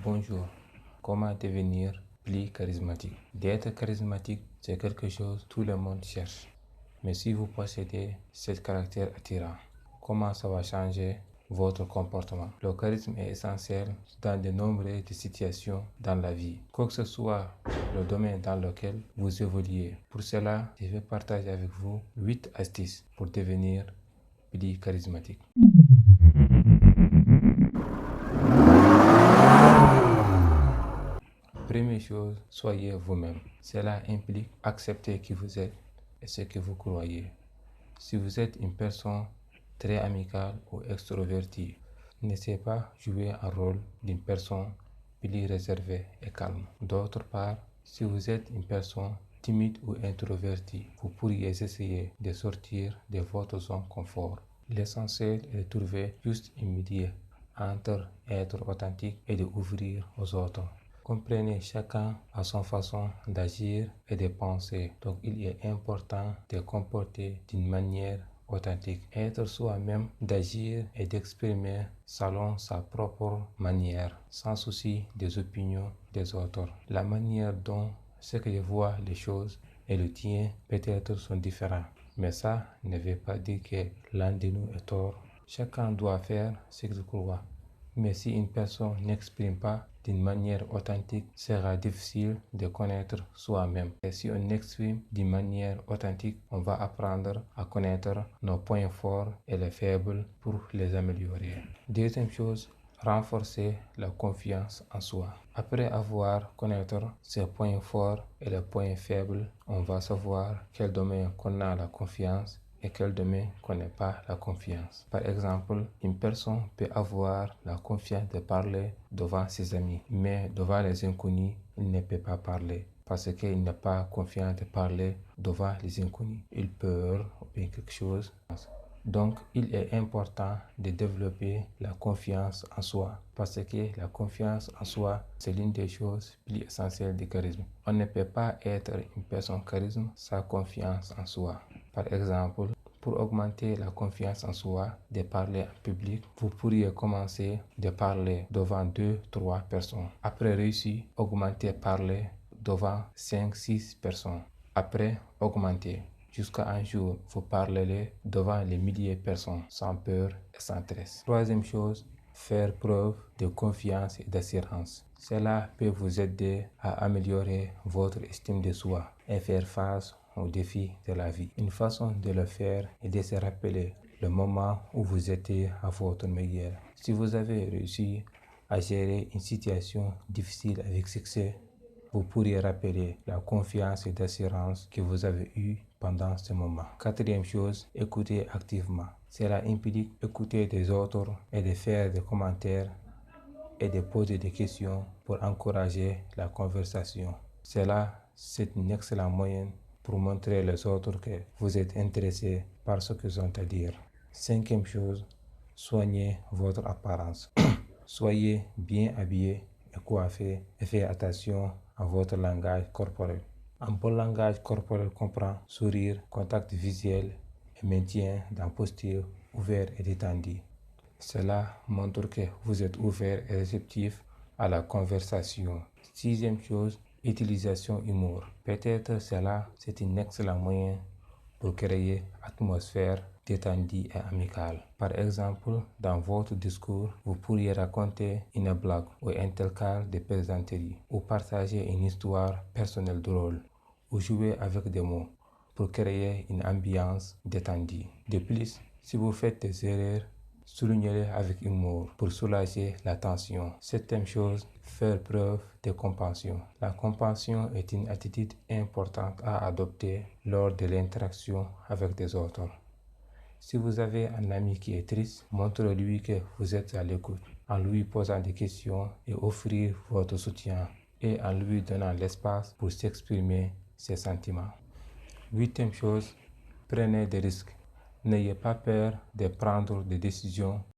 Bonjour, comment devenir plus charismatique? D'être charismatique, c'est quelque chose que tout le monde cherche. Mais si vous possédez ce caractère attirant, comment ça va changer votre comportement? Le charisme est essentiel dans de nombreuses situations dans la vie, quoi que ce soit le domaine dans lequel vous évoluez. Pour cela, je vais partager avec vous 8 astuces pour devenir plus charismatique. Première chose, soyez vous-même. Cela implique accepter qui vous êtes et ce que vous croyez. Si vous êtes une personne très amicale ou extrovertie, n'essayez pas jouer un rôle d'une personne plus réservée et calme. D'autre part, si vous êtes une personne timide ou introvertie, vous pourriez essayer de sortir de votre zone de confort. L'essentiel est de trouver juste un milieu entre être authentique et d'ouvrir aux autres. Comprenez, chacun a son façon d'agir et de penser, donc il est important de comporter d'une manière authentique. Être soi-même, d'agir et d'exprimer selon sa propre manière, sans souci des opinions des autres. La manière dont ce que je vois les choses et le tien peut-être sont différents, mais ça ne veut pas dire que l'un de nous est tort. Chacun doit faire ce qu'il croit. Mais si une personne n'exprime pas d'une manière authentique, sera difficile de connaître soi-même. Et si on exprime d'une manière authentique, on va apprendre à connaître nos points forts et les faibles pour les améliorer. Deuxième chose, renforcer la confiance en soi. Après avoir connaître ses points forts et les points faibles, on va savoir quel domaine qu'on a la confiance et quel domaine qu'on n'a pas la confiance. Par exemple, une personne peut avoir la confiance de parler devant ses amis, mais devant les inconnus, il ne peut pas parler parce qu'il n'a pas confiance de parler devant les inconnus. Il peur ou bien quelque chose. Donc, il est important de développer la confiance en soi parce que la confiance en soi, c'est l'une des choses plus essentielles du charisme. On ne peut pas être une personne charisme sans confiance en soi. Par exemple, pour augmenter la confiance en soi de parler en public, vous pourriez commencer de parler devant 2-3 personnes. Après réussir, augmenter parler devant 5-6 personnes. Après, augmenter. Jusqu'à un jour, vous parlerez devant les milliers de personnes sans peur et sans stress. Troisième chose, faire preuve de confiance et d'assurance. Cela peut vous aider à améliorer votre estime de soi et faire face aux défis de la vie. Une façon de le faire est de se rappeler le moment où vous étiez à votre meilleur. Si vous avez réussi à gérer une situation difficile avec succès, vous pourriez rappeler la confiance et l'assurance que vous avez eue pendant ce moment. Quatrième chose, écoutez activement. Cela implique écouter des autres et de faire des commentaires et de poser des questions pour encourager la conversation. Cela, c'est un excellent moyen pour montrer aux autres que vous êtes intéressé par ce qu'ils ont à dire. Cinquième chose, soignez votre apparence. Soyez bien habillé et coiffé et faites attention à votre langage corporel. Un bon langage corporel comprend sourire, contact visuel et maintien dans posture ouverte et détendue. Cela montre que vous êtes ouvert et réceptif à la conversation. Sixième chose, utilisation humour. Peut-être cela, c'est un excellent moyen pour créer une atmosphère détendue et amicale. Par exemple, dans votre discours, vous pourriez raconter une blague ou un tel cas de plaisanterie, ou partager une histoire personnelle drôle, ou jouer avec des mots pour créer une ambiance détendue. De plus, si vous faites des erreurs, soulignez-les avec humour pour soulager la tension. Septième chose, faire preuve de compassion. La compassion est une attitude importante à adopter lors de l'interaction avec des autres. Si vous avez un ami qui est triste, montrez-lui que vous êtes à l'écoute en lui posant des questions et offrir votre soutien et en lui donnant l'espace pour s'exprimer ses sentiments. Huitième chose, prenez des risques. N'ayez pas peur de prendre des décisions